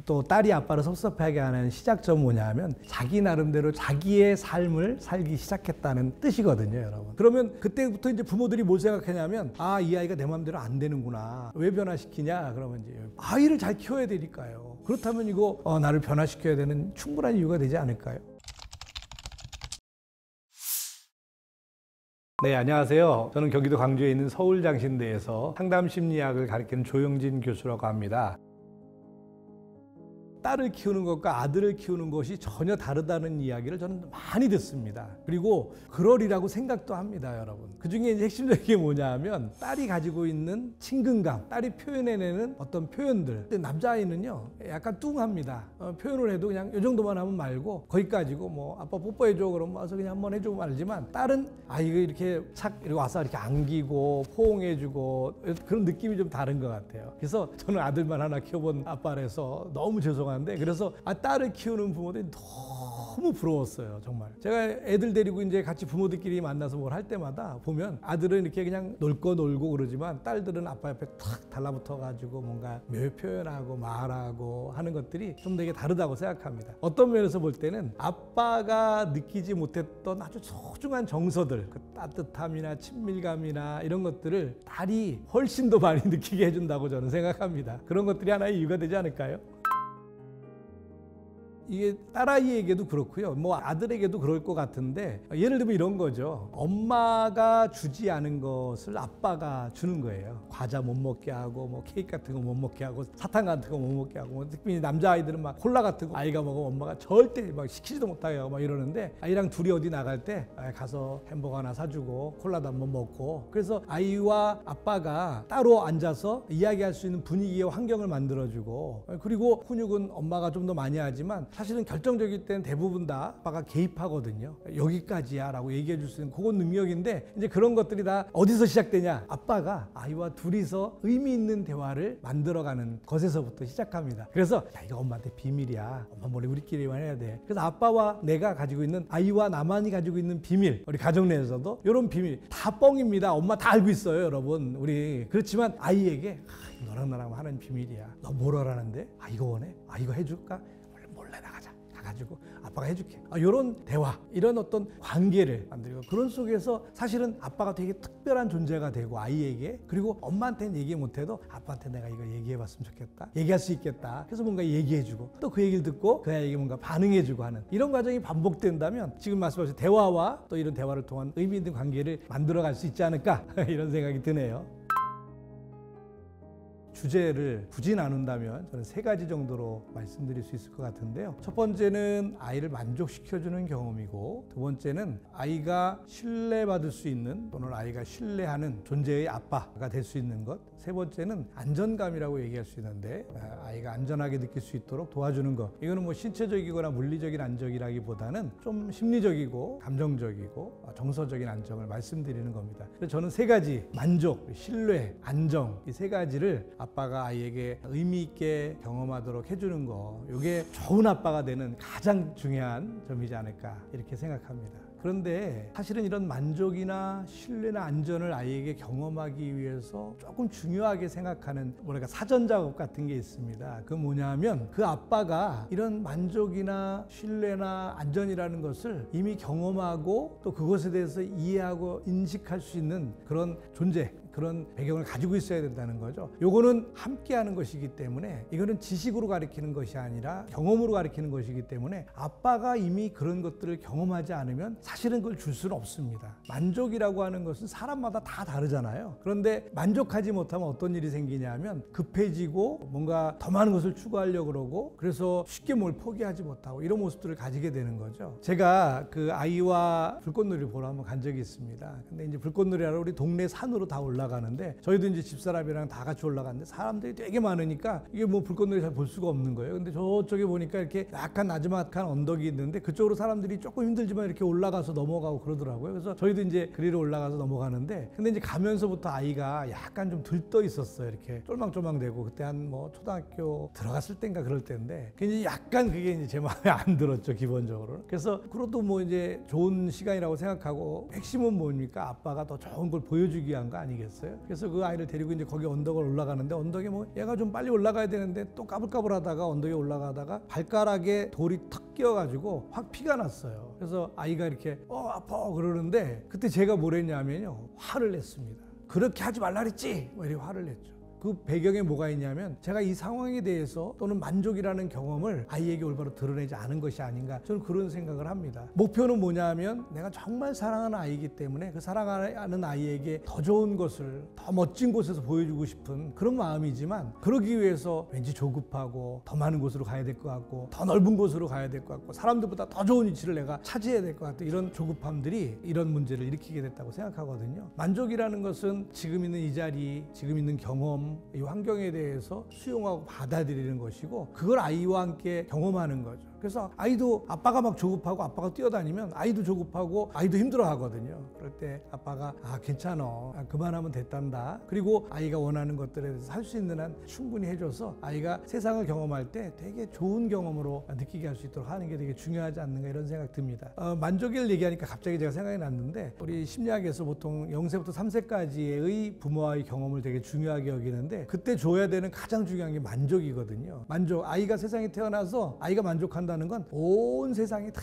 또 딸이 아빠를 섭섭하게 하는 시작점은 뭐냐면 자기 나름대로 자기의 삶을 살기 시작했다는 뜻이거든요, 여러분. 그러면 그때부터 이제 부모들이 뭘 생각하냐면 아, 이 아이가 내 마음대로 안 되는구나. 왜 변화시키냐? 그러면 이제 아이를 잘 키워야 되니까요. 그렇다면 이거 나를 변화시켜야 되는 충분한 이유가 되지 않을까요? 네, 안녕하세요. 저는 경기도 광주에 있는 서울장신대에서 상담심리학을 가르치는 조영진 교수라고 합니다. 딸을 키우는 것과 아들을 키우는 것이 전혀 다르다는 이야기를 저는 많이 듣습니다. 그리고 그러리라고 생각도 합니다, 여러분. 그중에 이제 핵심적인 게 뭐냐 하면 딸이 가지고 있는 친근감, 딸이 표현해내는 어떤 표현들. 근데 남자아이는요, 약간 뚱합니다. 표현을 해도 그냥 이 정도만 하면 말고 거기까지고 뭐 아빠 뽀뽀해줘 그러면 와서 그냥 한번 해주고 말지만 딸은 아이가 이렇게 착 이렇게 와서 이렇게 안기고 포옹해주고 그런 느낌이 좀 다른 것 같아요. 그래서 저는 아들만 하나 키워본 아빠라서 너무 죄송합니다. 그래서 딸을 키우는 부모들이 너무 부러웠어요, 정말. 제가 애들 데리고 이제 같이 부모들끼리 만나서 뭘 할 때마다 보면 아들은 이렇게 그냥 놀 거 놀고 그러지만 딸들은 아빠 옆에 탁 달라붙어 가지고 뭔가 묘 표현하고 말하고 하는 것들이 좀 되게 다르다고 생각합니다. 어떤 면에서 볼 때는 아빠가 느끼지 못했던 아주 소중한 정서들, 그 따뜻함이나 친밀감이나 이런 것들을 딸이 훨씬 더 많이 느끼게 해준다고 저는 생각합니다. 그런 것들이 하나의 이유가 되지 않을까요? 이게 딸아이에게도 그렇고요. 뭐 아들에게도 그럴 것 같은데 예를 들면 이런 거죠. 엄마가 주지 않은 것을 아빠가 주는 거예요. 과자 못 먹게 하고 뭐 케이크 같은 거 못 먹게 하고 사탕 같은 거 못 먹게 하고 뭐 특히 남자아이들은 막 콜라 같은 거 아이가 먹으면 엄마가 절대 막 시키지도 못하게 하고 막 이러는데 아이랑 둘이 어디 나갈 때 가서 햄버거 하나 사주고 콜라도 한번 먹고 그래서 아이와 아빠가 따로 앉아서 이야기할 수 있는 분위기와 환경을 만들어주고 그리고 훈육은 엄마가 좀 더 많이 하지만 사실은 결정적일 때는 대부분 다 아빠가 개입하거든요. 여기까지야 라고 얘기해 줄 수 있는 그건 능력인데 이제 그런 것들이 다 어디서 시작되냐? 아빠가 아이와 둘이서 의미 있는 대화를 만들어가는 것에서부터 시작합니다. 그래서 야, 이거 엄마한테 비밀이야. 엄마 몰래 우리끼리만 해야 돼. 그래서 아빠와 내가 가지고 있는 아이와 나만이 가지고 있는 비밀, 우리 가정 내에서도 이런 비밀 다 뻥입니다. 엄마 다 알고 있어요, 여러분. 우리 그렇지만 아이에게 너랑 나랑 하는 비밀이야. 너 뭘 하라는데? 이거 원해? 이거 해줄까? 몰래 나가자. 가가지고 아빠가 해줄게. 이런 대화, 이런 어떤 관계를 만들고 그런 속에서 사실은 아빠가 되게 특별한 존재가 되고 아이에게 그리고 엄마한테는 얘기 못해도 아빠한테 내가 이거 얘기해봤으면 좋겠다. 얘기할 수 있겠다. 그래서 뭔가 얘기해주고 또 그 얘기를 듣고 그 아이에게 뭔가 반응해주고 하는 이런 과정이 반복된다면 지금 말씀하신 대화와 또 이런 대화를 통한 의미 있는 관계를 만들어갈 수 있지 않을까 이런 생각이 드네요. 주제를 굳이 나눈다면 저는 3가지 정도로 말씀드릴 수 있을 것 같은데요. 첫 번째는 아이를 만족시켜주는 경험이고 두 번째는 아이가 신뢰받을 수 있는 또는 아이가 신뢰하는 존재의 아빠가 될 수 있는 것 세 번째는 안전감이라고 얘기할 수 있는데 아이가 안전하게 느낄 수 있도록 도와주는 것 이거는 뭐 신체적이거나 물리적인 안정이라기보다는 좀 심리적이고 감정적이고 정서적인 안정을 말씀드리는 겁니다. 그래서 저는 3가지 만족, 신뢰, 안정 이 3가지를 아빠가 아이에게 의미 있게 경험하도록 해주는 거 이게 좋은 아빠가 되는 가장 중요한 점이지 않을까 이렇게 생각합니다. 그런데 사실은 이런 만족이나 신뢰나 안전을 아이에게 경험하기 위해서 조금 중요하게 생각하는 뭐랄까 사전 작업 같은 게 있습니다. 그건 뭐냐면 그 아빠가 이런 만족이나 신뢰나 안전이라는 것을 이미 경험하고 또 그것에 대해서 이해하고 인식할 수 있는 그런 존재 그런 배경을 가지고 있어야 된다는 거죠. 요거는 함께 하는 것이기 때문에 이거는 지식으로 가르치는 것이 아니라 경험으로 가르치는 것이기 때문에 아빠가 이미 그런 것들을 경험하지 않으면 사실은 그걸 줄 수는 없습니다. 만족이라고 하는 것은 사람마다 다 다르잖아요. 그런데 만족하지 못하면 어떤 일이 생기냐면 급해지고 뭔가 더 많은 것을 추구하려고 그러고 그래서 쉽게 뭘 포기하지 못하고 이런 모습들을 가지게 되는 거죠. 제가 그 아이와 불꽃놀이를 보러 한번 간 적이 있습니다. 근데 이제 불꽃놀이하러 우리 동네 산으로 다 올라가는데 저희도 이제 집사람이랑 다 같이 올라갔는데 사람들이 되게 많으니까 이게 뭐 불꽃놀이 잘 볼 수가 없는 거예요. 근데 저쪽에 보니까 이렇게 약간 나지막한 언덕이 있는데 그쪽으로 사람들이 조금 힘들지만 이렇게 올라가서 넘어가고 그러더라고요. 그래서 저희도 이제 그리로 올라가서 넘어가는데 근데 이제 가면서부터 아이가 약간 좀 들떠 있었어요. 이렇게 쫄망쫄망대고 그때 한 뭐 초등학교 들어갔을 땐가 그럴 때인데 이제 약간 그게 이제 제 마음에 안 들었죠, 기본적으로. 그래서 그것도 뭐 이제 좋은 시간이라고 생각하고 핵심은 뭡니까? 아빠가 더 좋은 걸 보여주기 위한 거 아니겠어요? 거였어요. 그래서 그 아이를 데리고 이제 거기 언덕을 올라가는데 언덕에 뭐 얘가 좀 빨리 올라가야 되는데 또 까불까불하다가 언덕에 올라가다가 발가락에 돌이 턱 끼어가지고 확 피가 났어요. 그래서 아이가 이렇게 아파 그러는데 그때 제가 뭘 했냐면요, 화를 냈습니다. 그렇게 하지 말라 그랬지? 뭐 이렇게 화를 냈죠. 그 배경에 뭐가 있냐면 제가 이 상황에 대해서 또는 만족이라는 경험을 아이에게 올바로 드러내지 않은 것이 아닌가, 저는 그런 생각을 합니다. 목표는 뭐냐면 내가 정말 사랑하는 아이이기 때문에 그 사랑하는 아이에게 더 좋은 것을 더 멋진 곳에서 보여주고 싶은 그런 마음이지만, 그러기 위해서 왠지 조급하고 더 많은 곳으로 가야 될 것 같고 더 넓은 곳으로 가야 될 것 같고 사람들보다 더 좋은 위치를 내가 차지해야 될 것 같은 이런 조급함들이 이런 문제를 일으키게 됐다고 생각하거든요. 만족이라는 것은 지금 있는 이 자리, 지금 있는 경험, 이 환경에 대해서 수용하고 받아들이는 것이고, 그걸 아이와 함께 경험하는 거죠. 그래서 아이도 아빠가 막 조급하고 아빠가 뛰어다니면 아이도 조급하고 아이도 힘들어 하거든요. 그럴 때 아빠가 괜찮아, 그만하면 됐단다. 그리고 아이가 원하는 것들에 대해서 할 수 있는 한 충분히 해줘서 아이가 세상을 경험할 때 되게 좋은 경험으로 느끼게 할 수 있도록 하는 게 되게 중요하지 않는가, 이런 생각 듭니다. 만족을 얘기하니까 갑자기 제가 생각이 났는데, 우리 심리학에서 보통 0세부터 3세까지의 부모와의 경험을 되게 중요하게 여기는데, 그때 줘야 되는 가장 중요한 게 만족이거든요. 만족. 아이가 세상에 태어나서 아이가 만족한다는 건 온 세상이 다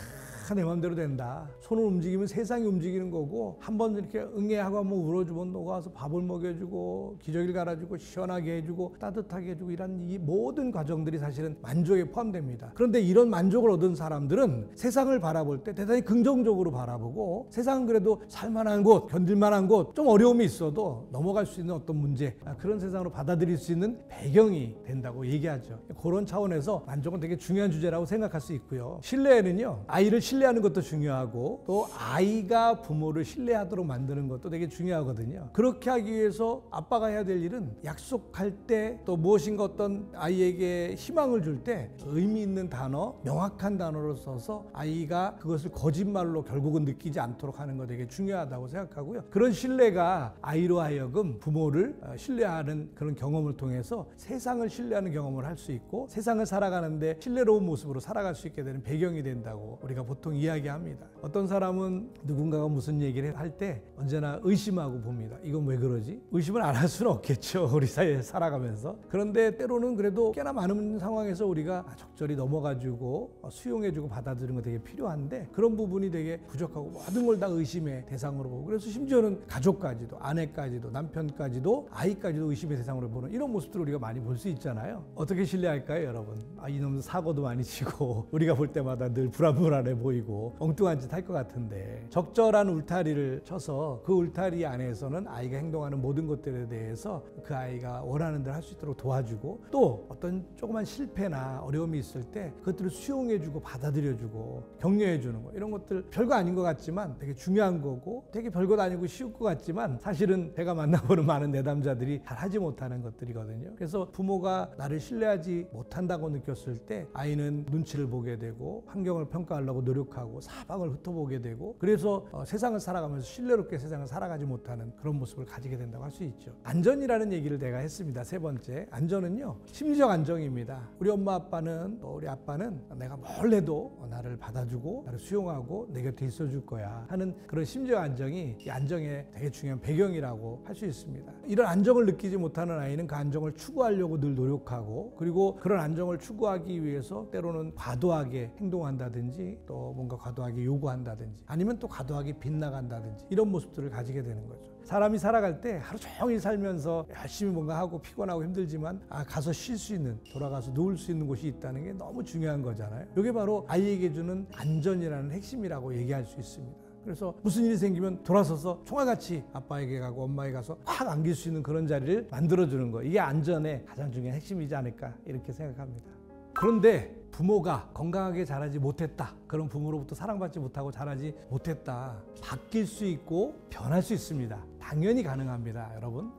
내 마음대로 된다. 손을 움직이면 세상이 움직이는 거고, 한번 이렇게 응애하고 한번 울어주면 너가 와서 밥을 먹여주고 기저귀를 갈아주고 시원하게 해주고 따뜻하게 해주고, 이런 이 모든 과정들이 사실은 만족에 포함됩니다. 그런데 이런 만족을 얻은 사람들은 세상을 바라볼 때 대단히 긍정적으로 바라보고, 세상은 그래도 살만한 곳, 견딜만한 곳, 좀 어려움이 있어도 넘어갈 수 있는 어떤 문제, 그런 세상으로 받아들일 수 있는 배경이 된다고 얘기하죠. 그런 차원에서 만족은 되게 중요한 주제라고 생각할 수 있고요. 신뢰는요, 아이를 신뢰하는 것도 중요하고 또 아이가 부모를 신뢰하도록 만드는 것도 되게 중요하거든요. 그렇게 하기 위해서 아빠가 해야 될 일은 약속할 때, 또 무엇인가 어떤 아이에게 희망을 줄 때 의미 있는 단어, 명확한 단어를 써서 아이가 그것을 거짓말로 결국은 느끼지 않도록 하는 거 되게 중요하다고 생각하고요. 그런 신뢰가 아이로 하여금 부모를 신뢰하는 그런 경험을 통해서 세상을 신뢰하는 경험을 할 수 있고, 세상을 살아가는데 신뢰로운 모습으로 살아갈 수 있게 되는 배경이 된다고 우리가 보통 이야기합니다. 어떤 사람은 누군가가 무슨 얘기를 할 때 언제나 의심하고 봅니다. 이건 왜 그러지? 의심을 안 할 수는 없겠죠, 우리 사이에 살아가면서. 그런데 때로는 그래도 꽤나 많은 상황에서 우리가 적절히 넘어가지고 수용해주고 받아들이는 거 되게 필요한데, 그런 부분이 되게 부족하고 모든 걸 다 의심의 대상으로 보고, 그래서 심지어는 가족까지도, 아내까지도, 남편까지도, 아이까지도 의심의 대상으로 보는 이런 모습들을 우리가 많이 볼 수 있잖아요. 어떻게 신뢰할까요, 여러분? 이놈은 사고도 많이 치고 우리가 볼 때마다 늘 불안불안해 보이고 엉뚱한 짓 할 것 같은데, 적절한 울타리를 쳐서 그 울타리 안에서는 아이가 행동하는 모든 것들에 대해서 그 아이가 원하는 대로 할 수 있도록 도와주고, 또 어떤 조그만 실패나 어려움이 있을 때 그것들을 수용해주고 받아들여주고 격려해주는 거, 이런 것들 별거 아닌 것 같지만 되게 중요한 거고, 되게 별것 아니고 쉬울 것 같지만 사실은 제가 만나보는 많은 내담자들이 잘 하지 못하는 것들이거든요. 그래서 부모가 나를 신뢰하지 못한다고 느꼈을 때 아이는 눈치를 보게 되고 환경을 평가하려고 노력하고 사방을 훑어보게 되고, 그래서 세상을 살아가면서 신뢰롭게 세상을 살아가지 못하는 그런 모습을 가지게 된다고 할 수 있죠. 안전이라는 얘기를 내가 했습니다. 세 번째, 안전은요, 심리적 안정입니다. 우리 엄마 아빠는, 또 우리 아빠는 내가 뭘 해도 나를 받아주고 나를 수용하고 내 곁에 있어줄 거야 하는 그런 심리적 안정이 이 안정의 되게 중요한 배경이라고 할 수 있습니다. 이런 안정을 느끼지 못하는 아이는 그 안정을 추구하려고 늘 노력하고, 그리고 그런 안정을 추구하기 위해서 때로는 과도하게 행동한다든지, 또 뭔가 과도하게 요구한다든지, 아니면 또 과도하게 빗나간다든지, 이런 모습들을 가지게 되는 거죠. 사람이 살아갈 때 하루 종일 살면서 열심히 뭔가 하고 피곤하고 힘들지만 가서 쉴 수 있는, 돌아가서 누울 수 있는 곳이 있다는 게 너무 중요한 거잖아요. 이게 바로 아이에게 주는 안전이라는 핵심이라고 얘기할 수 있습니다. 그래서 무슨 일이 생기면 돌아서서 총알같이 아빠에게 가고 엄마에게 가서 확 안길 수 있는 그런 자리를 만들어주는 거, 이게 안전의 가장 중요한 핵심이지 않을까, 이렇게 생각합니다. 그런데 부모가 건강하게 자라지 못했다, 그런 부모로부터 사랑받지 못하고 자라지 못했다, 바뀔 수 있고 변할 수 있습니다. 당연히 가능합니다, 여러분.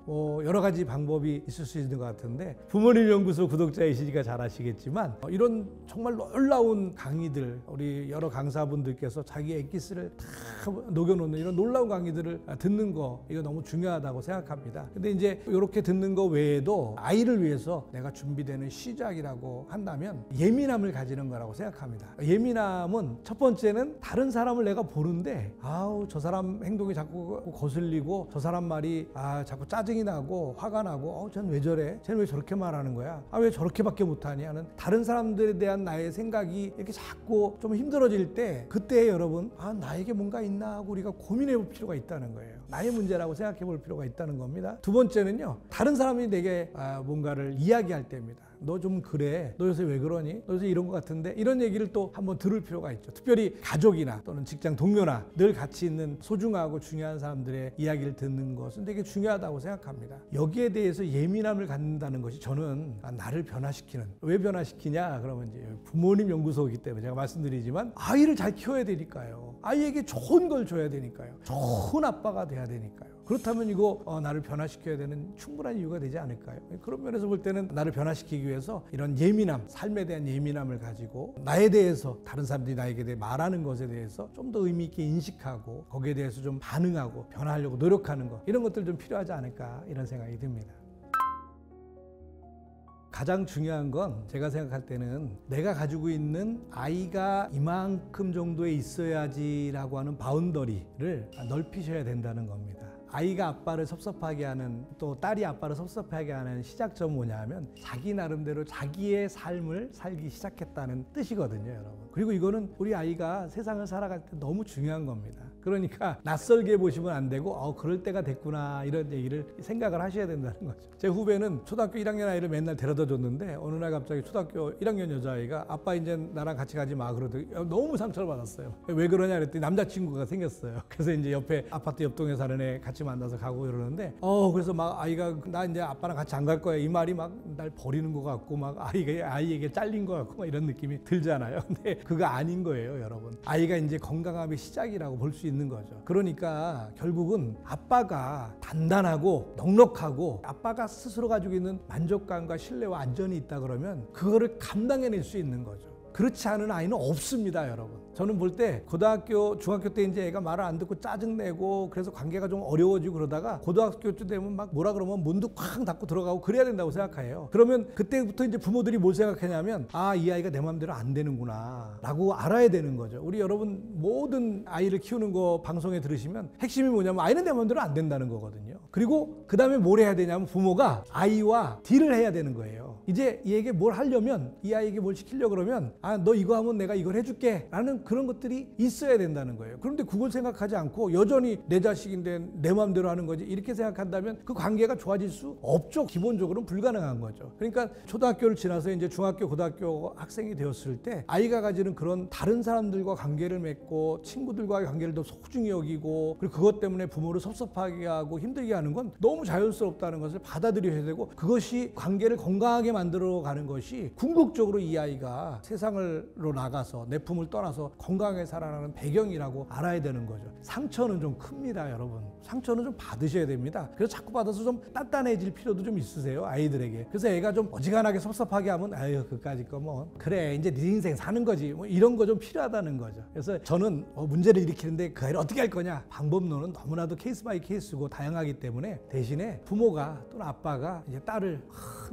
여러 가지 방법이 있을 수 있는 것 같은데, 부모님 연구소 구독자이시니까 잘 아시겠지만 이런 정말 놀라운 강의들, 우리 여러 강사분들께서 자기 엑기스를 다 녹여놓는 이런 놀라운 강의들을 듣는 거, 이거 너무 중요하다고 생각합니다. 근데 이제 이렇게 듣는 거 외에도 아이를 위해서 내가 준비되는 시작이라고 한다면 예민함을 가지는 거라고 생각합니다. 예민함은 첫 번째는 다른 사람을 내가 보는데 저 사람 행동이 자꾸 거슬리고 저 사람 말이 자꾸 짜증이 나고 화가 나고 쟤는 왜 저래? 쟤는 왜 저렇게 말하는 거야? 왜 저렇게밖에 못하니? 하는 다른 사람들에 대한 나의 생각이 이렇게 자꾸 좀 힘들어질 때 그때 여러분 나에게 뭔가 있나 하고 우리가 고민해 볼 필요가 있다는 거예요. 나의 문제라고 생각해 볼 필요가 있다는 겁니다. 두 번째는요. 다른 사람이 내게 뭔가를 이야기할 때입니다. 너 좀 그래. 너 요새 왜 그러니? 너 요새 이런 것 같은데? 이런 얘기를 또 한번 들을 필요가 있죠. 특별히 가족이나 또는 직장 동료나 늘 같이 있는 소중하고 중요한 사람들의 이야기를 듣는 것은 되게 중요하다고 생각합니다. 여기에 대해서 예민함을 갖는다는 것이 저는 나를 변화시키는, 왜 변화시키냐? 그러면 이제 부모님 연구소이기 때문에 제가 말씀드리지만 아이를 잘 키워야 되니까요. 아이에게 좋은 걸 줘야 되니까요. 좋은 아빠가 돼야 되니까요. 그렇다면 이거 나를 변화시켜야 되는 충분한 이유가 되지 않을까요? 그런 면에서 볼 때는 나를 변화시키기 위해서 이런 예민함, 삶에 대한 예민함을 가지고 나에 대해서 다른 사람들이 나에게 대해 말하는 것에 대해서 좀 더 의미 있게 인식하고 거기에 대해서 좀 반응하고 변화하려고 노력하는 것, 이런 것들 좀 필요하지 않을까 이런 생각이 듭니다. 가장 중요한 건 제가 생각할 때는 내가 가지고 있는 아이가 이만큼 정도에 있어야지라고 하는 바운더리를 넓히셔야 된다는 겁니다. 아이가 아빠를 섭섭하게 하는, 또 딸이 아빠를 섭섭하게 하는 시작점은 뭐냐면 자기 나름대로 자기의 삶을 살기 시작했다는 뜻이거든요, 여러분. 그리고 이거는 우리 아이가 세상을 살아갈 때 너무 중요한 겁니다. 그러니까 낯설게 보시면 안 되고 그럴 때가 됐구나 이런 얘기를 생각을 하셔야 된다는 거죠. 제 후배는 초등학교 1학년 아이를 맨날 데려다 줬는데 어느 날 갑자기 초등학교 1학년 여자아이가 아빠 이제 나랑 같이 가지 마 그러더니 너무 상처를 받았어요. 왜 그러냐 그랬더니 남자친구가 생겼어요. 그래서 이제 옆에 아파트 옆동에 사는 애 같이 만나서 가고 이러는데 그래서 막 아이가 나 이제 아빠랑 같이 안 갈 거야 이 말이 막 날 버리는 것 같고 막 아이에게 잘린 것 같고 막 이런 느낌이 들잖아요. 근데 그거 아닌 거예요, 여러분. 아이가 이제 건강함의 시작이라고 볼 수 있는 거죠. 그러니까 결국은 아빠가 단단하고 넉넉하고 아빠가 스스로 가지고 있는 만족감과 신뢰와 안전이 있다 그러면 그거를 감당해낼 수 있는 거죠. 그렇지 않은 아이는 없습니다, 여러분. 저는 볼 때 고등학교, 중학교 때 이제 애가 말을 안 듣고 짜증내고 그래서 관계가 좀 어려워지고 그러다가 고등학교 때 되면 막 뭐라 그러면 문도 쾅 닫고 들어가고 그래야 된다고 생각해요. 그러면 그때부터 이제 부모들이 뭘 생각하냐면 이 아이가 내 마음대로 안 되는구나 라고 알아야 되는 거죠. 우리 여러분 모든 아이를 키우는 거 방송에 들으시면 핵심이 뭐냐면 아이는 내 마음대로 안 된다는 거거든요. 그리고 그 다음에 뭘 해야 되냐면 부모가 아이와 딜을 해야 되는 거예요. 이제 얘에게 뭘 하려면, 이 아이에게 뭘 시키려고 그러면 너 이거 하면 내가 이걸 해줄게 라는 그런 것들이 있어야 된다는 거예요. 그런데 그걸 생각하지 않고 여전히 내 자식인데 내 마음대로 하는 거지 이렇게 생각한다면 그 관계가 좋아질 수 없죠. 기본적으로는 불가능한 거죠. 그러니까 초등학교를 지나서 이제 중학교, 고등학교 학생이 되었을 때 아이가 가지는 그런 다른 사람들과 관계를 맺고 친구들과의 관계를 더 소중히 여기고 그리고 그것 때문에 부모를 섭섭하게 하고 힘들게 하는 건 너무 자연스럽다는 것을 받아들여야 되고 그것이 관계를 건강하게 만들어 가는 것이 궁극적으로 이 아이가 세상으로 나가서 내 품을 떠나서 건강하게 살아가는 배경이라고 알아야 되는 거죠. 상처는 좀 큽니다, 여러분. 상처는 좀 받으셔야 됩니다. 그래서 자꾸 받아서 좀 단단해질 필요도 좀 있으세요, 아이들에게. 그래서 애가 좀 어지간하게 섭섭하게 하면 아유 그까짓 거 뭐 그래 이제 네 인생 사는 거지 뭐 이런 거 좀 필요하다는 거죠. 그래서 저는 문제를 일으키는데 그 아이를 어떻게 할 거냐, 방법론은 너무나도 케이스 바이 케이스고 다양하기 때문에 대신에 부모가 또는 아빠가 이제 딸을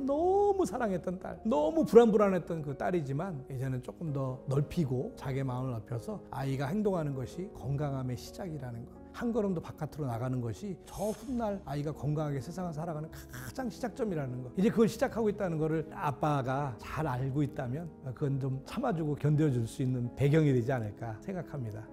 너무 사랑했던 딸, 너무 불안했던 그 딸이지만 이제는 조금 더 넓히고 자기의 마음을 넓혀서 아이가 행동하는 것이 건강함의 시작이라는 거, 한 걸음 더 바깥으로 나가는 것이 저 훗날 아이가 건강하게 세상을 살아가는 가장 시작점이라는 거, 이제 그걸 시작하고 있다는 거를 아빠가 잘 알고 있다면 그건 좀 참아주고 견뎌줄 수 있는 배경이 되지 않을까 생각합니다.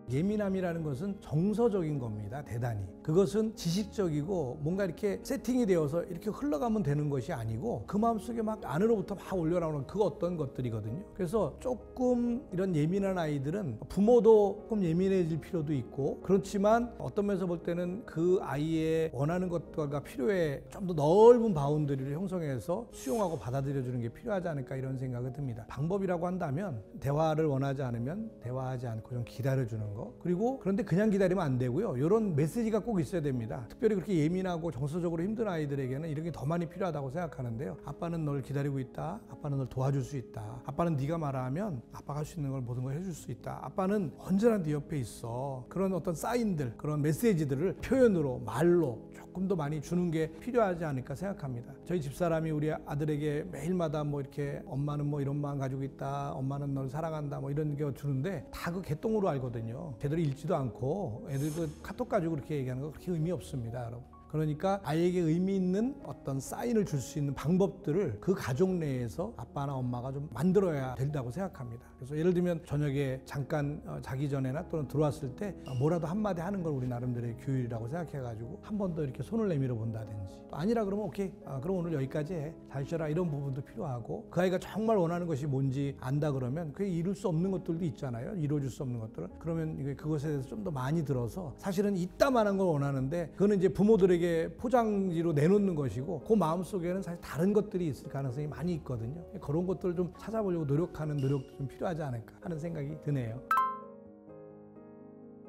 예민함이라는 것은 정서적인 겁니다. 대단히. 그것은 지식적이고 뭔가 이렇게 세팅이 되어서 이렇게 흘러가면 되는 것이 아니고 그 마음속에 막 안으로부터 막 올려나오는 그 어떤 것들이거든요. 그래서 조금 이런 예민한 아이들은 부모도 조금 예민해질 필요도 있고, 그렇지만 어떤 면에서 볼 때는 그 아이의 원하는 것과 필요에 좀 더 넓은 바운더리를 형성해서 수용하고 받아들여주는 게 필요하지 않을까 이런 생각이 듭니다. 방법이라고 한다면 대화를 원하지 않으면 대화하지 않고 좀 기다려주는 거, 그리고 그런데 그냥 기다리면 안 되고요. 이런 메시지가 꼭 있어야 됩니다. 특별히 그렇게 예민하고 정서적으로 힘든 아이들에게는 이런 게 더 많이 필요하다고 생각하는데요. 아빠는 널 기다리고 있다. 아빠는 널 도와줄 수 있다. 아빠는 네가 말하면 아빠가 할 수 있는 걸 모든 걸 해줄 수 있다. 아빠는 언제나 네 옆에 있어. 그런 어떤 사인들, 그런 메시지들을 표현으로, 말로 조금 더 많이 주는 게 필요하지 않을까 생각합니다. 저희 집사람이 우리 아들에게 매일마다 뭐 이렇게 엄마는 뭐 이런 마음 가지고 있다, 엄마는 널 사랑한다 뭐 이런 게 주는데 다 그 개똥으로 알거든요. 거거든요. 제대로 읽지도 않고 애들 그 카톡 가지고 그렇게 얘기하는 거 그렇게 의미 없습니다, 여러분. 그러니까 아이에게 의미 있는 어떤 사인을 줄 수 있는 방법들을 그 가족 내에서 아빠나 엄마가 좀 만들어야 된다고 생각합니다. 그래서 예를 들면 저녁에 잠깐 자기 전에나 또는 들어왔을 때 뭐라도 한마디 하는 걸 우리 나름대로의 교육이라고 생각해가지고 한 번 더 이렇게 손을 내밀어 본다든지, 또 아니라 그러면 오케이, 그럼 오늘 여기까지 해, 잘 쉬어라, 이런 부분도 필요하고, 그 아이가 정말 원하는 것이 뭔지 안다 그러면 그게 이룰 수 없는 것들도 있잖아요. 이루어질 수 없는 것들을. 그러면 그것에 대해서 좀 더 많이 들어서 사실은 이따만한 걸 원하는데 그거는 이제 부모들에게 포장지로 내놓는 것이고, 그 마음속에는 사실 다른 것들이 있을 가능성이 많이 있거든요. 그런 것들을 좀 찾아보려고 노력하는 노력도 좀 필요하지 않을까 하는 생각이 드네요.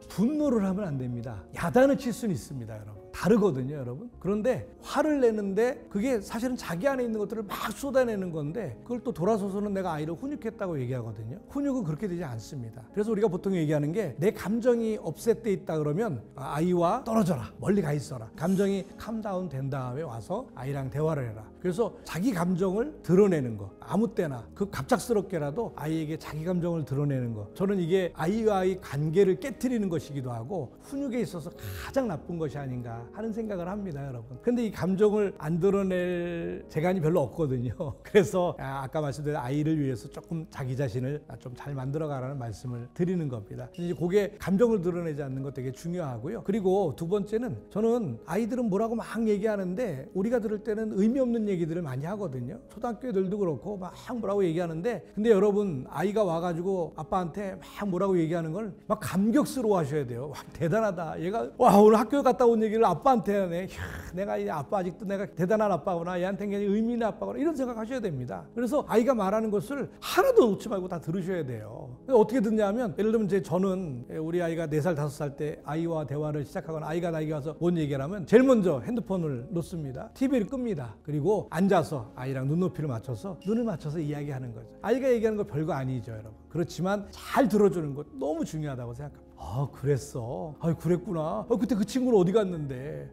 분노를 하면 안 됩니다. 야단을 칠 수는 있습니다, 여러분. 다르거든요, 여러분. 그런데 화를 내는데 그게 사실은 자기 안에 있는 것들을 막 쏟아내는 건데, 그걸 또 돌아서서는 내가 아이를 훈육했다고 얘기하거든요. 훈육은 그렇게 되지 않습니다. 그래서 우리가 보통 얘기하는 게, 내 감정이 업셋돼 있다 그러면 아이와 떨어져라, 멀리 가 있어라. 감정이 캄다운 된 다음에 와서 아이랑 대화를 해라. 그래서 자기 감정을 드러내는 거, 아무 때나 그 갑작스럽게라도 아이에게 자기 감정을 드러내는 거, 저는 이게 아이와의 관계를 깨트리는 것이기도 하고 훈육에 있어서 가장 나쁜 것이 아닌가 하는 생각을 합니다, 여러분. 근데 이 감정을 안 드러낼 재간이 별로 없거든요. 그래서 아까 말씀드린 아이를 위해서 조금 자기 자신을 좀 잘 만들어가라는 말씀을 드리는 겁니다. 이제 그게 감정을 드러내지 않는 것 되게 중요하고요. 그리고 두 번째는, 저는 아이들은 뭐라고 막 얘기하는데 우리가 들을 때는 의미 없는 얘기들을 많이 하거든요. 초등학교 애들도 그렇고 막 뭐라고 얘기하는데, 근데 여러분, 아이가 와가지고 아빠한테 막 뭐라고 얘기하는 걸 막 감격스러워 하셔야 돼요. 와, 대단하다, 얘가 와 오늘 학교 갔다 온 얘기를 아빠한테 하네. 내가 이 아빠 아직도 내가 대단한 아빠구나, 얘한테 굉장히 의미 있는 아빠구나, 이런 생각하셔야 됩니다. 그래서 아이가 말하는 것을 하나도 놓지 말고 다 들으셔야 돼요. 어떻게 듣냐면, 예를 들면 저는 우리 아이가 4살 5살 때 아이와 대화를 시작하거나 아이가 나에게 와서 뭔 얘기를 하면 제일 먼저 핸드폰을 놓습니다. TV를 끕니다. 그리고 앉아서 아이랑 눈높이를 맞춰서 눈을 맞춰서 이야기하는 거죠. 아이가 얘기하는 거 별거 아니죠, 여러분. 그렇지만 잘 들어주는 것 너무 중요하다고 생각합니다. 그랬어. 그랬구나. 그때 그 친구는 어디 갔는데?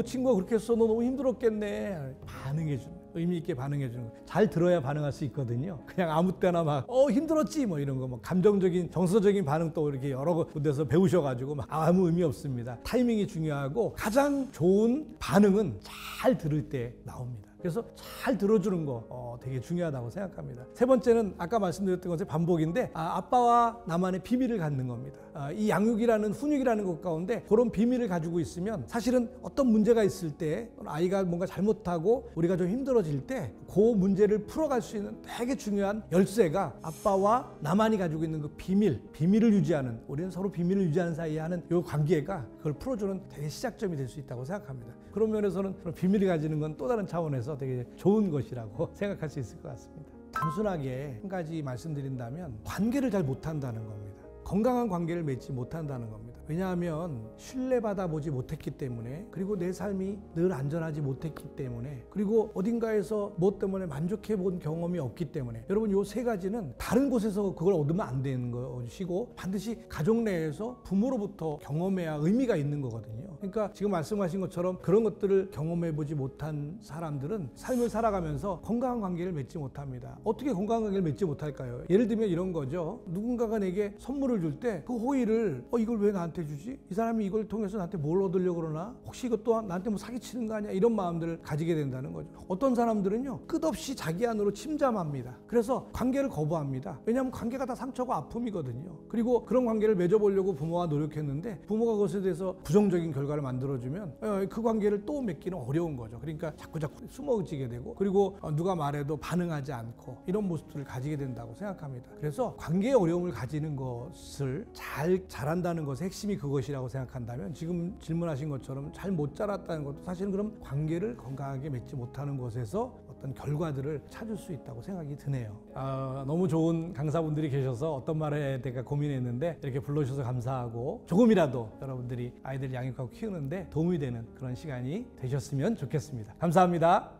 친구가 그렇게 했어. 너 너무 힘들었겠네. 반응해주는, 의미 있게 반응해주는 거. 잘 들어야 반응할 수 있거든요. 그냥 아무 때나 막 힘들었지 뭐 이런 거, 뭐 감정적인 정서적인 반응 또 이렇게 여러 군데서 배우셔가지고 막 아무 의미 없습니다. 타이밍이 중요하고, 가장 좋은 반응은 잘 들을 때 나옵니다. 그래서 잘 들어주는 거 되게 중요하다고 생각합니다. 세 번째는 아까 말씀드렸던 것의 반복인데, 아빠와 나만의 비밀을 갖는 겁니다. 이 양육이라는, 훈육이라는 것 가운데 그런 비밀을 가지고 있으면 사실은 어떤 문제가 있을 때, 아이가 뭔가 잘못하고 우리가 좀 힘들어질 때 그 문제를 풀어갈 수 있는 되게 중요한 열쇠가 아빠와 나만이 가지고 있는 그 비밀을 유지하는, 우리는 서로 비밀을 유지하는 사이에 하는 이 관계가 그걸 풀어주는 되게 시작점이 될 수 있다고 생각합니다. 그런 면에서는 비밀을 가지는 건 또 다른 차원에서 되게 좋은 것이라고 생각할 수 있을 것 같습니다. 단순하게 한 가지 말씀드린다면, 관계를 잘 못한다는 겁니다. 건강한 관계를 맺지 못한다는 겁니다. 왜냐하면 신뢰받아 보지 못했기 때문에, 그리고 내 삶이 늘 안전하지 못했기 때문에, 그리고 어딘가에서 무엇 때문에 만족해 본 경험이 없기 때문에. 여러분, 요 세 가지는 다른 곳에서 그걸 얻으면 안 되는 것이고, 반드시 가족 내에서 부모로부터 경험해야 의미가 있는 거거든요. 그러니까 지금 말씀하신 것처럼 그런 것들을 경험해 보지 못한 사람들은 삶을 살아가면서 건강한 관계를 맺지 못합니다. 어떻게 건강한 관계를 맺지 못할까요? 예를 들면 이런 거죠. 누군가가 내게 선물을 줄 때 그 호의를, 이걸 왜 나한테 주지? 이 사람이 이걸 통해서 나한테 뭘 얻으려고 그러나? 혹시 이것도 나한테 뭐 사기치는 거 아니야? 이런 마음들을 가지게 된다는 거죠. 어떤 사람들은요, 끝없이 자기 안으로 침잠합니다. 그래서 관계를 거부합니다. 왜냐하면 관계가 다 상처고 아픔이거든요. 그리고 그런 관계를 맺어보려고 부모가 노력했는데 부모가 그것에 대해서 부정적인 결과를 만들어주면 그 관계를 또 맺기는 어려운 거죠. 그러니까 자꾸 숨어지게 되고, 그리고 누가 말해도 반응하지 않고, 이런 모습들을 가지게 된다고 생각합니다. 그래서 관계의 어려움을 가지는 것을 잘한다는 것의 핵심이 그것이라고 생각한다면, 지금 질문하신 것처럼 잘 못 자랐다는 것도 사실은 그럼 관계를 건강하게 맺지 못하는 것에서 어떤 결과들을 찾을 수 있다고 생각이 드네요. 너무 좋은 강사분들이 계셔서 어떤 말에 대해 고민했는데, 이렇게 불러주셔서 감사하고, 조금이라도 여러분들이 아이들 양육하고 키우는데 도움이 되는 그런 시간이 되셨으면 좋겠습니다. 감사합니다.